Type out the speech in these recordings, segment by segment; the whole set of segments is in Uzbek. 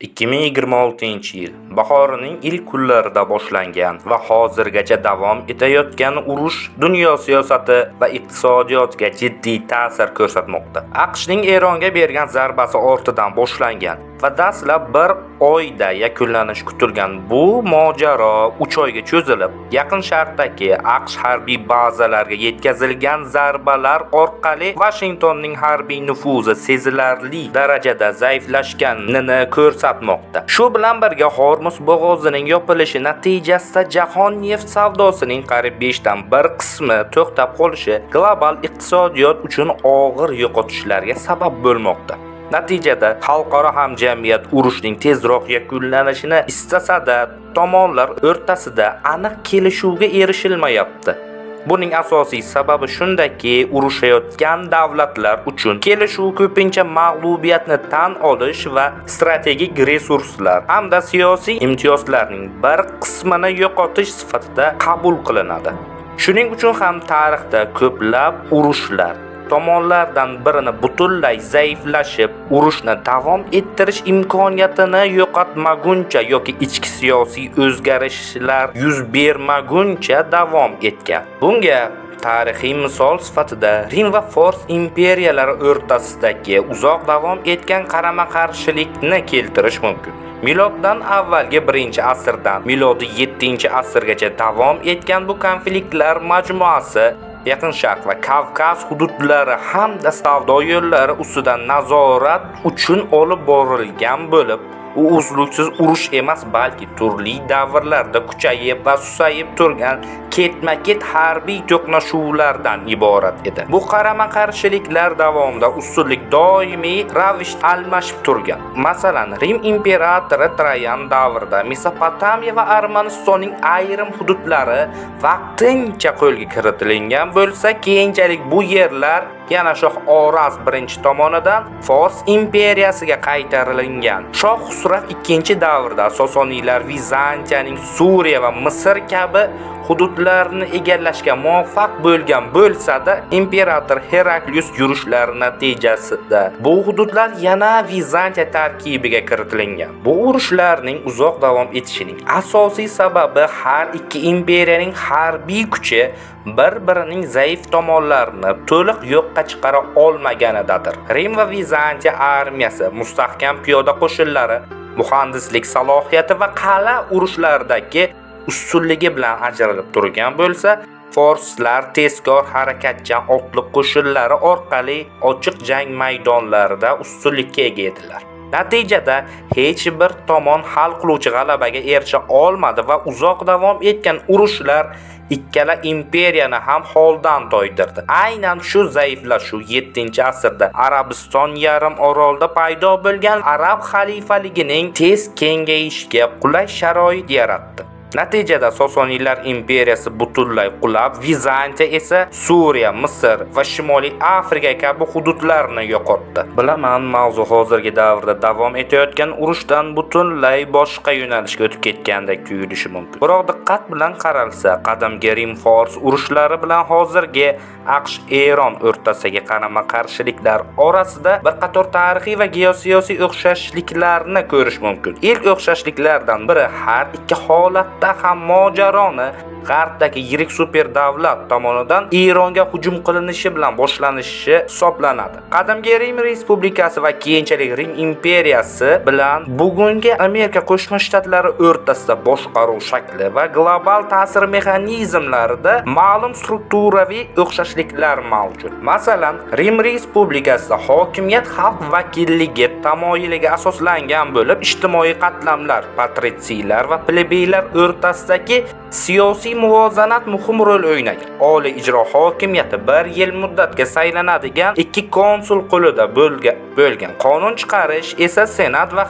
2026-yil bahorining ilk kunlarida boshlangan va hozirgacha davom etayotgan urush dunyo siyosati va iqtisodiyotiga jiddiy ta'sir ko'rsatmoqda. AQShning Eronga bergan zarbasi ortidan boshlangan va dastlab bir oyda yakunlanishi kutilgan bu mojaro 3 oyga cho'zilib, Yaqin Sharqdagi AQSh harbiy bazalariga yetkazilgan zarbalar orqali Washingtonning harbiy nufuzi sezilarli darajada zaiflashganini ko'rsatmoqda. Shu bilan birga Hormuz bo'g'ozining yopilishi natijasida jahon neft savdosining qariyb 5 dan 1 qismi to'xtab qolishi global iqtisodiyot uchun og'ir yo'qotishlarga sabab bo'lmoqda. Natijada xalqaro hamjamiyat urushning tezroq yakunlanishini istasa-da, tomonlar o'rtasida aniq kelishuvga erishilmayapti. Buning asosiy sababi shundaki, urushayotgan davlatlar uchun kelishuv ko'pincha mag'lubiyatni tan olish va strategik resurslar hamda siyosiy imtiyozlarning bir qismini yo'qotish sifatida qabul qilinadi. Shuning uchun ham tarixda ko'plab urushlar tomonlardan birini butunlay zaiflashib, urushni davom ettirish imkoniyatini yo'qotmaguncha yoki ichki siyosiy o'zgarishlar yuz bermaguncha davom etgan. Bunga tarixiy misol sifatida Rim va Fors imperiyalari o'rtasidagi uzoq davom etgan qarama-qarshilikni keltirish mumkin. Miloddan avvalgi 1-asrdan milodiy 7-asrgacha davom etgan bu konfliktlar majmuasi Yaqin Sharq va Kavkaz hududlari hamda savdo yo'llari ustidan nazorat uchun olib borilgan bo'lib, u uzluksiz urush emas, balki turli davrlarda kuchayib va susayib turgan ketma-ket harbiy to'qnashuvlardan iborat edi. Bu qarama-qarshiliklar davomida ustunlik doimiy ravishda almashib turgan. Masalan, Rim imperatori Trayan davrida Mesopotamiya va Armanistonning ayrim hududlari vaqtincha qo'lga kiritilgan bo'lsa, keyinchalik bu yerlar yana Shoh Oraz I tomonidan Fors imperiyasiga qaytarilgan. Shoh Xusrav II davrida Sosoniylar Vizantiyaning Suriya va Misr kabi hududlarni egallashga muvaffaq bo'lgan bo'lsa-da, imperator Heraklius yurishlari natijasida bu hududlar yana Vizantiya tarkibiga kiritilgan. Bu urushlarning uzoq davom etishining asosiy sababi har ikki imperiyaning harbiy kuchi bir-birining zaif tomonlarini to'liq yo'qqa chiqara olmaganidadir. Rim va Vizantiya armiyasi mustahkam piyoda qo'shinlari, muhandislik salohiyati va qal'a urushlaridagi ustunligi bilan ajralib turgan bo'lsa, forslar tezkor harakatchan otliq qo'shinlari orqali ochiq jang maydonlarida ustunlikka ega edilar. Natijada hech bir tomon hal qiluvchi g'alabaga erisha olmadi va uzoq davom etgan urushlar ikkala imperiyani ham holdan toydirdi. Aynan shu zaiflashuv 7-asrda Arabiston yarim orolida paydo bo'lgan arab xalifaligining tez kengayishiga qulay sharoit yaratdi. Natijada Sosoniylar imperiyasi butunlay qulab, Vizantiya esa Suriya, Misr va Shimoliy Afrika kabi hududlarni yo'qotdi. Bilaman, mavzu hozirgi davrda davom etayotgan urushdan butunlay boshqa yo'nalishga o'tib ketgandek tuyulishi mumkin. Biroq diqqat bilan qaralsa, qadimgi Rim-Fors urushlari bilan hozirgi AQSh-Eron o'rtasidagi qarama-qarshiliklar orasida bir qator tarixiy va geosiyosiy o'xshashliklarni ko'rish mumkin. Ilk o'xshashliklardan biri har ikki holatda ham mojaroni G'arbdagi yirik super davlat tomonidan Eronga hujum qilinishi bilan boshlanishi hisoblanadi. Qadimgi Rim Respublikasi va keyinchalik Rim imperiyasi bilan bugungi Amerika Qo'shma Shtatlari o'rtasida boshqaruv shakli va global ta'sir mexanizmlarida ma'lum strukturaviy o'xshashliklar mavjud. Masalan, Rim Respublikasida hokimiyat xalq vakilligi tamoyiliga asoslangan bo'lib, ijtimoiy qatlamlar, patritsiylar va plebeylar o'rtasidagi siyosiy muvozanat muhim rol o'ynagan. Oliy ijro hokimiyati 1 yil muddatga saylanadigan ikki konsul qo'lida bo'lgan. Qonun chiqarish esa Senat va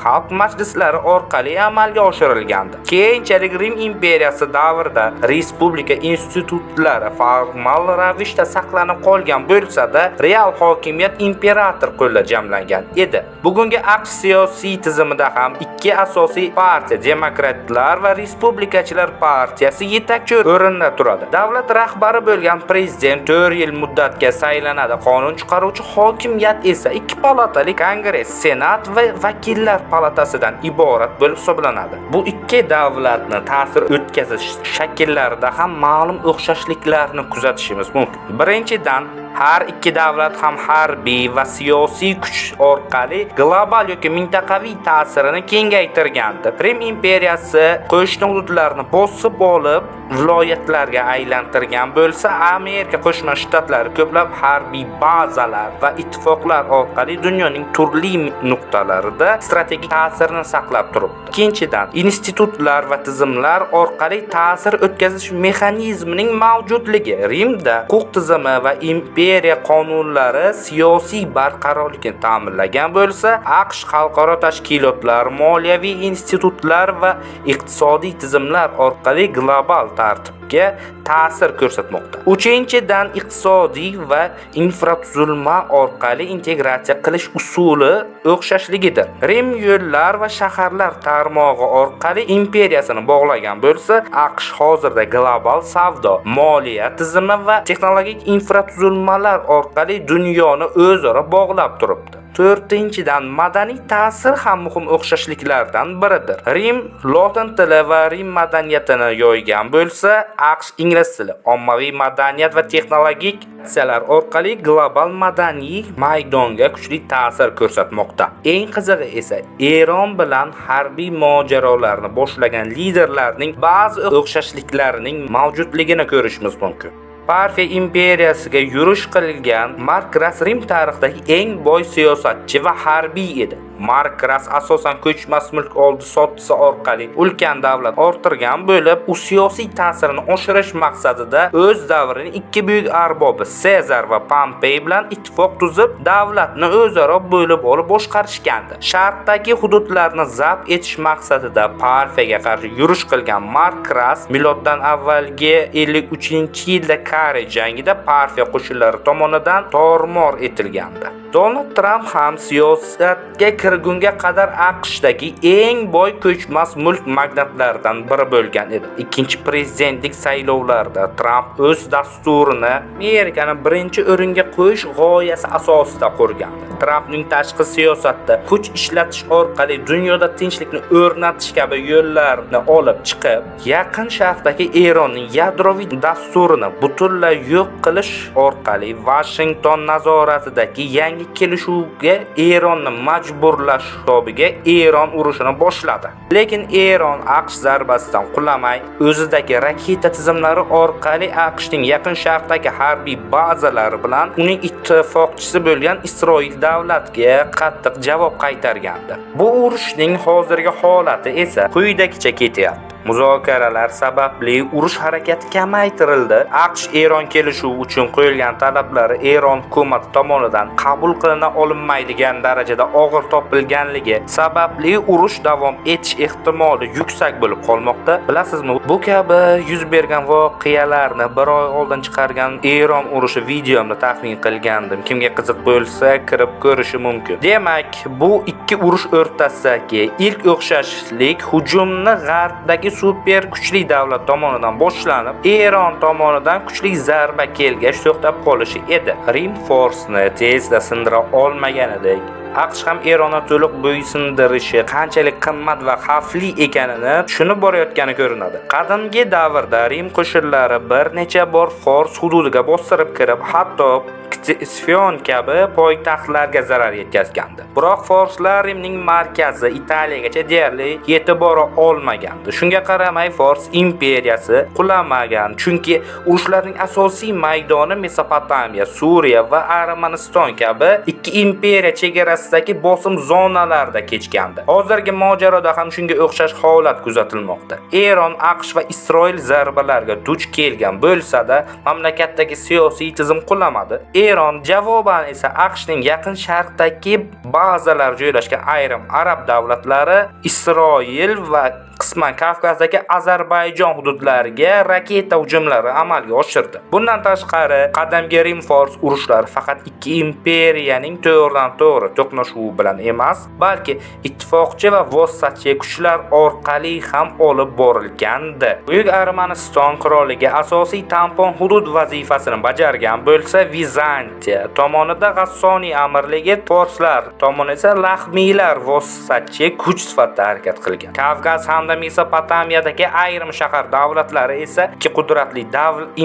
xalq majlislari orqali amalga oshirilgandi. Keyinchalik Rim imperiyasi davrida respublika institutlari formal ravishda saqlanib qolgan bo'lsa-da, real hokimiyat imperator qo'lida jamlangan edi. Bugungi AQSh siyosiy tizimida ham ikki asosiy partiya, demokratlar va respublikachilar partiyasi yetakchi o'rinda turadi. Davlat rahbari bo'lgan prezident 4 yil muddatga saylanadi. Qonun chiqaruvchi hokimiyat esa 2 palatali Kongress, Senat va Vakillar palatasidan iborat bo'lib hisoblanadi. Bu ikki davlatni ta'sir o'tkazish shakllarida ham ma'lum o'xshashliklarni kuzatishimiz mumkin. Birinchidan, har ikki davlat ham harbiy va siyosiy kuch orqali global yoki mintaqaviy ta'sirini kengaytirgandi. Rim imperiyasi qo'shni hududlarni bosib olib, viloyatlarga aylantirgan bo'lsa, Amerika Qo'shma Shtatlari ko'plab harbiy bazalar va ittifoqlar orqali dunyoning turli nuqtalarida strategik ta'sirini saqlab turibdi. Ikkinchidan, institutlar va tizimlar orqali ta'sir o'tkazish mexanizmining mavjudligi. Rimda huquq tizimi va imperiya qonunlari siyosiy barqarorlikni ta'minlagan bo'lsa, AQSh xalqaro tashkilotlar, moliyaviy institutlar va iqtisodiy tizimlar orqali global tartibga ta'sir ko'rsatmoqda. Uchinchidan, iqtisodiy va infratuzilma orqali integratsiya qilish usuli o'xshashligidir. Rim yo'llar va shaharlar tarmog'i orqali imperiyasini bog'lagan bo'lsa, AQSh hozirda global savdo, moliya tizimi va texnologik infratuzilmalar orqali dunyoni o'zaro bog'lab turibdi. To'rtinchidan, madaniy ta'sir ham muhim o'xshashliklardan biridir. Rim lotin tili va Rim madaniyatini yoygan bo'lsa, AQSh ingliz tili, ommaviy madaniyat va texnologik aksiyalar orqali global madaniy maydonga kuchli ta'sir ko'rsatmoqda. Eng qizig'i esa Eron bilan harbiy mojarolarni boshlagan liderlarning ba'zi o'xshashliklarining mavjudligini ko'rishimiz mumkin. Parfiya imperiyasiga yurish qilgan Markras Rim tarixidagi eng boy siyosatchi va harbiy edi. Markras asosan ko'chmas mulk oldi-sotdisi orqali ulkan davlat orttirgan bo'lib, u siyosiy ta'sirini oshirish maqsadida o'z davrining ikki buyuk arbobi Sezar va Pompey bilan ittifoq tuzib, davlatni o'zaro bo'lib olib boshqarishgandi. Sharqdagi hududlarni zabt etish maqsadida Parfiyaga qarshi yurish qilgan Markras miloddan avvalgi 53-yilda Kare jangida Parfiya qo'shinlari tomonidan tormor etilgandi. Donald Trump ham siyosatga kirgunga qadar AQShdagi eng boy ko'chmas mulk magnatlaridan biri bo'lgan edi. Ikkinchi prezidentlik saylovlarida Trump o'z dasturini Amerikani birinchi o'ringa qo'yish g'oyasi asosida qurgandi. Trumpning tashqi siyosatda kuch ishlatish orqali dunyoda tinchlikni o'rnatish kabi yo'llarni olib chiqib, Yaqin Sharqdagi Eronning yadroviy dasturini butunlay yo'q qilish orqali Washington nazoratidagi yangi kelishuvga Eronni majburlash hisobiga Eron urushini boshladi. Lekin Eron AQSh zarbasidan qulamay, o'zidagi raketa tizimlari orqali AQShning Yaqin Sharqdagi harbiy bazalari bilan uning ittifoqchisi bo'lgan Isroil davlatga qattiq javob qaytargandi. Bu urushning hozirgi holati esa quyidagicha ketyapti. Muzokaralar sababli urush harakati kamaytirildi. AQSh Eron kelishuvi uchun qo'yilgan talablari Eron hukumati tomonidan qabul qilina olmaydigan darajada og'ir topilganligi sababli urush davom etish ehtimoli yuksak bo'lib qolmoqda. Bilasizmi, bu kabi yuz bergan voqealarni bir oy oldin chiqargan Eron urushi videomda taxmin qilgandim. Kimga qiziq bo'lsa, kirib ko'rishi mumkin. Demak, bu ikki urush o'rtasidagi ilk o'xshashlik hujumni g'arbdagi super kuchli davlat tomonidan boshlanib, Eron tomonidan kuchli zarba kelgach to'xtab qolishi edi. Rim forsni tezda sindira olmaganidek, AQSh ham Eronni to'liq bo'ysundirishi qanchalik qimmat va xavfli ekanini tushunib borayotgani ko'rinadi. Qadimgi davrda Rim qo'shinlari bir necha bor Fors hududiga bostirib kirib, hatto Sfion kabi poytaxtlarga zarar yetkazgandi. Biroq forslar Rimning markazi Italiyagacha deyarli yetib bora olmagandi. Shunga qaramay Fors imperiyasi qulamagan, chunki urushlarning asosiy maydoni Mesopotamiya, Suriya va Armaniston kabi ikki imperiya chegarasidagi bosim zonalarida kechgandi. Hozirgi mojaroda ham shunga o'xshash holat kuzatilmoqda. Eron, AQSh va Isroil zarbalariga duch kelgan bo'lsa-da, mamlakatdagi siyosiy tizim qulamadi. Eron javoban esa AQShning Yaqin Sharqdagi bazalar joylashgan ayrim arab davlatlari, Isroil va qisman Kavkazdagi Ozarbayjon hududlariga raketa hujumlari amalga oshirdi. Bundan tashqari, qadimgi Rim Fors urushlari faqat ikki imperiyaning to'g'ridan-to'g'ri to'qnashuvi bilan emas, balki ittifoqchi va vositachi kuchlar orqali ham olib borilgandi. Buyuk Armaniston qirolligi asosiy tampon hudud vazifasini bajargan bo'lsa, Vizantiya tomonida G'assoniy amirligi, forslar tomoni esa Laxmiylar vositachi kuch sifatida harakat qilgan. Kavkaz hamda Mesopotamiyadagi ayrim shahar davlatlari esa ikki qudratli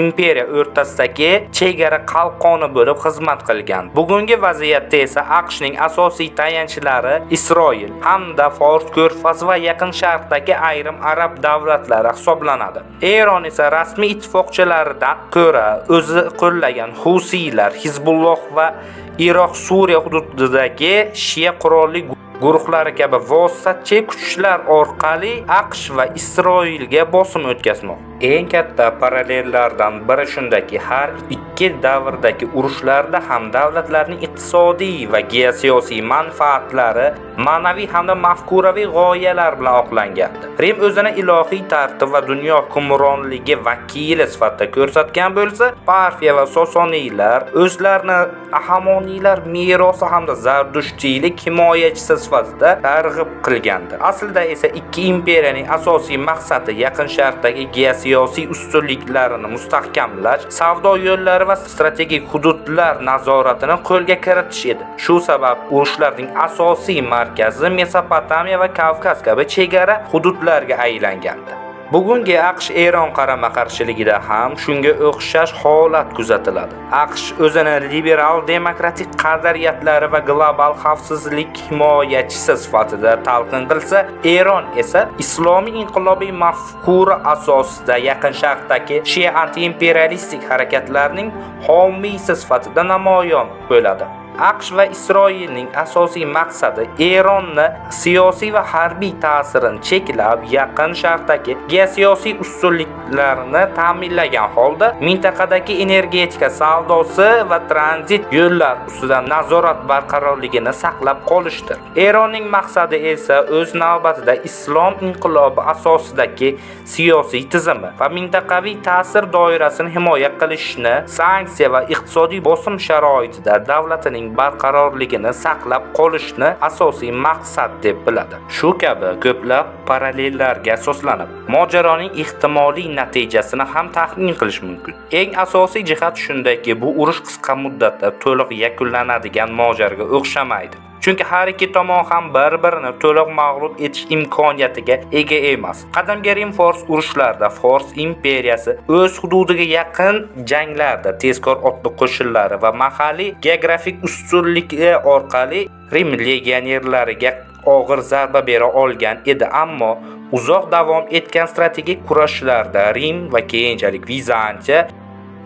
imperiya o'rtasidagi chegara qalqoni bo'lib xizmat qilgan. Bugungi vaziyatda esa AQShning asosiy tayanchlari Isroil hamda Fors ko'rfazi va Yaqin Sharqdagi ayrim arab davlatlari hisoblanadi. Eron esa rasmiy ittifoqchilaridan ko'ra o'zi qo'llagan Husiylar, Hizbulloh va Iroq Suriya hududidagi Shia qurolli guruhlari kabi vositachi kuchlar orqali AQSh va Isroilga bosim o'tkazmoqda. Eng katta parallellardan biri shundaki, har ikki davrdagi urushlarda ham davlatlarning iqtisodiy va geosiyosiy manfaatlari ma'naviy hamda mafkuraviy g'oyalar bilan oqlangandi. Rim o'zini ilohiy tartib va dunyo hukmronligi vakili sifatida ko'rsatgan bo'lsa, Parfiya va Sosoniylar o'zlarini Ahamoniylar merosi hamda Zardushtiylik himoyachisi sifatida targ'ib qilgandi. Aslida esa ikki imperiyaning asosiy maqsadi Yaqin Sharqdagi geosiyosiy ustunliklarini mustahkamlash, savdo yo'llari va strategik hududlar nazoratini qo'lga kiritish edi. Shu sabab urushlarning asosiy markazi Mesopotamiya va Kavkaz kabi chegara hududlarga aylangandi. Bugungi AQSh-Eron qarama-qarshiligida ham shunga o'xshash holat kuzatiladi. AQSh o'zini liberal demokratik qadriyatlari va global xavfsizlik himoyachisi sifatida talqin qilsa, Eron esa islomiy inqilobiy mafkura asosida Yaqin Sharqdagi Shia anti-imperialistik harakatlarning homiysi sifatida namoyon bo'ladi. AQSh va Isroilning asosiy maqsadi Eronni siyosiy va harbiy ta'sirini cheklab, Yaqin Sharqdagi geosiyosiy ustunliklarini ta'minlagan holda mintaqadagi energetika, savdosi va tranzit yo'llar ustidan nazorat barqarorligini saqlab qolishdir. Eronning maqsadi esa o'z navbatida islom inqilobi asosidagi siyosiy tizimi va mintaqaviy ta'sir doirasini himoya qilishni, sanksiya va iqtisodiy bosim sharoitida davlatining barqarorligini saqlab qolishni asosiy maqsad deb biladi. Shu kabi ko'plab parallellarga asoslanib, mojaroning ehtimoliy natijasini ham taxmin qilish mumkin. Eng asosiy jihat shundaki, bu urush qisqa muddatda to'liq yakunlanadigan mojarga o'xshamaydi. Chunki har ikki tomon ham bir-birini to'liq mag'lub etish imkoniyatiga ega emas. Qadimgi Rim Fors urushlarida Fors imperiyasi o'z hududiga yaqin janglarda tezkor otliq qo'shinlari va mahalliy geografik ustunligi orqali Rim legionerlariga og'ir zarba bera olgan edi, ammo uzoq davom etgan strategik kurashlarda Rim va keyinchalik Vizantiya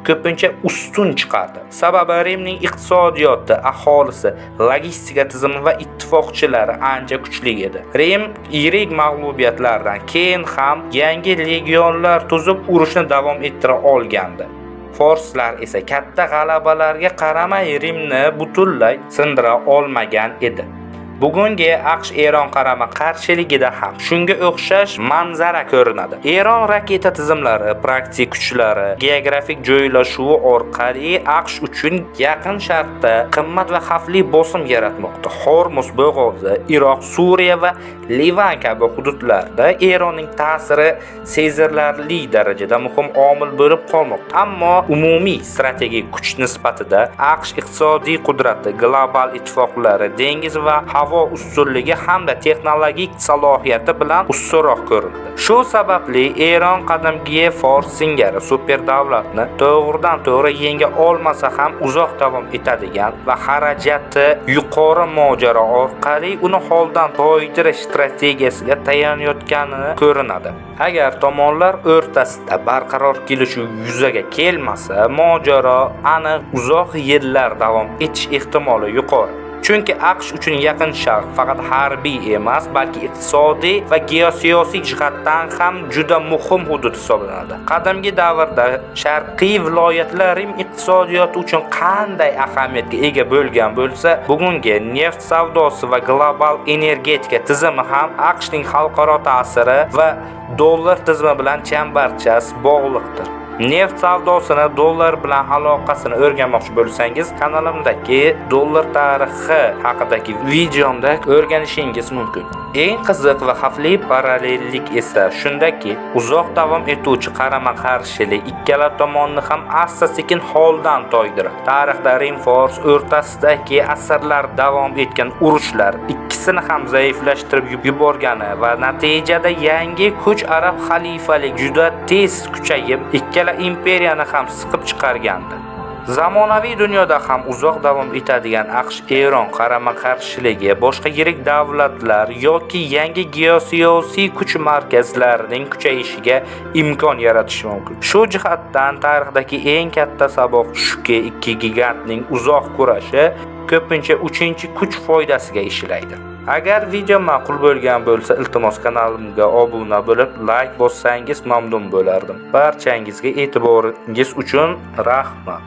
ko'pincha ustun chiqardi. Sababi Rimning iqtisodiyoti, aholisi, logistika tizimi va ittifoqchilari ancha kuchli edi. Rim yirik mag'lubiyatlardan keyin ham yangi legionlar tuzib urushni davom ettira olgandi. Forslar esa katta g'alabalarga qaramay Rimni butunlay sindira olmagan edi. Bugungi AQSh-Eron qarama-qarshiligida ham shunga o'xshash manzara ko'rinadi. Eron raketa tizimlari, praktik kuchlari, geografik joylashuvi orqali AQSh uchun Yaqin Sharqda qimmat va xavfli bosim yaratmoqda. Hormuz bo'g'ozi, Iroq, Suriya va Livan kabi hududlarda Eronning ta'siri sezilarli darajada muhim omil bo'lib qolmoqda. Ammo umumiy strategik kuch nisbatida AQSh iqtisodiy qudrati, global ittifoqlari, dengiz va havo ustunligi hamda texnologik salohiyati bilan ustunroq ko'rinadi. Shu sababli Eron qadimgi Fors singari super davlatni to'g'ridan-to'g'ri yenga olmasa ham uzoq davom etadigan va xarajati yuqori mojaro orqali uni holdan toydirish strategiyasiga tayanayotgani ko'rinadi. Agar tomonlar o'rtasida barqaror kelishuv yuzaga kelmasa, mojaro aniq uzoq yillar davom etish ehtimoli yuqori. Chunki AQSh uchun Yaqin Sharq faqat harbiy emas, balki iqtisodiy va geosiyosiy jihatdan ham juda muhim hudud hisoblanadi. Qadimgi davrda sharqiy viloyatlar Rim iqtisodiyoti uchun qanday ahamiyatga ega bo'lgan bo'lsa, bugungi neft savdosi va global energetika tizimi ham AQShning xalqaro ta'siri va dollar tizimi bilan chambarchas bog'liqdir. Neft savdosini, dollar bilan aloqasini o'rganmoqchi bo'lsangiz, kanalimdagi dollar tarixi haqidagi videomda o'rganishingiz mumkin. Eng qiziq va xavfli parallellik esa shundaki, uzoq davom etuvchi qarama-qarshilik ikkala tomonni ham asta-sekin holdan toydiradi. Tarixda Rim Fors o'rtasidagi asrlar davom etgan urushlar ikkisini ham zaiflashtirib yuborgani va natijada yangi kuch arab xalifalik juda tez kuchayib, ikkala imperiyani ham siqib chiqargandi. Zamonaviy dunyoda ham uzoq davom etadigan AQSh-Eron qarama-qarshiligi boshqa yirik davlatlar yoki yangi geosiyosiy kuch markazlarining kuchayishiga imkon yaratishi mumkin. Shu jihatdan tarixdagi eng katta saboq shuki, ikki gigantning uzoq kurashi ko'pincha 3-kuch foydasiga ishlaydi. Agar video ma'qul bo'lgan bo'lsa, iltimos kanalimga obuna bo'lib, like bossangiz mamnun bo'lardim. Barchangizga e'tiboringiz uchun rahmat.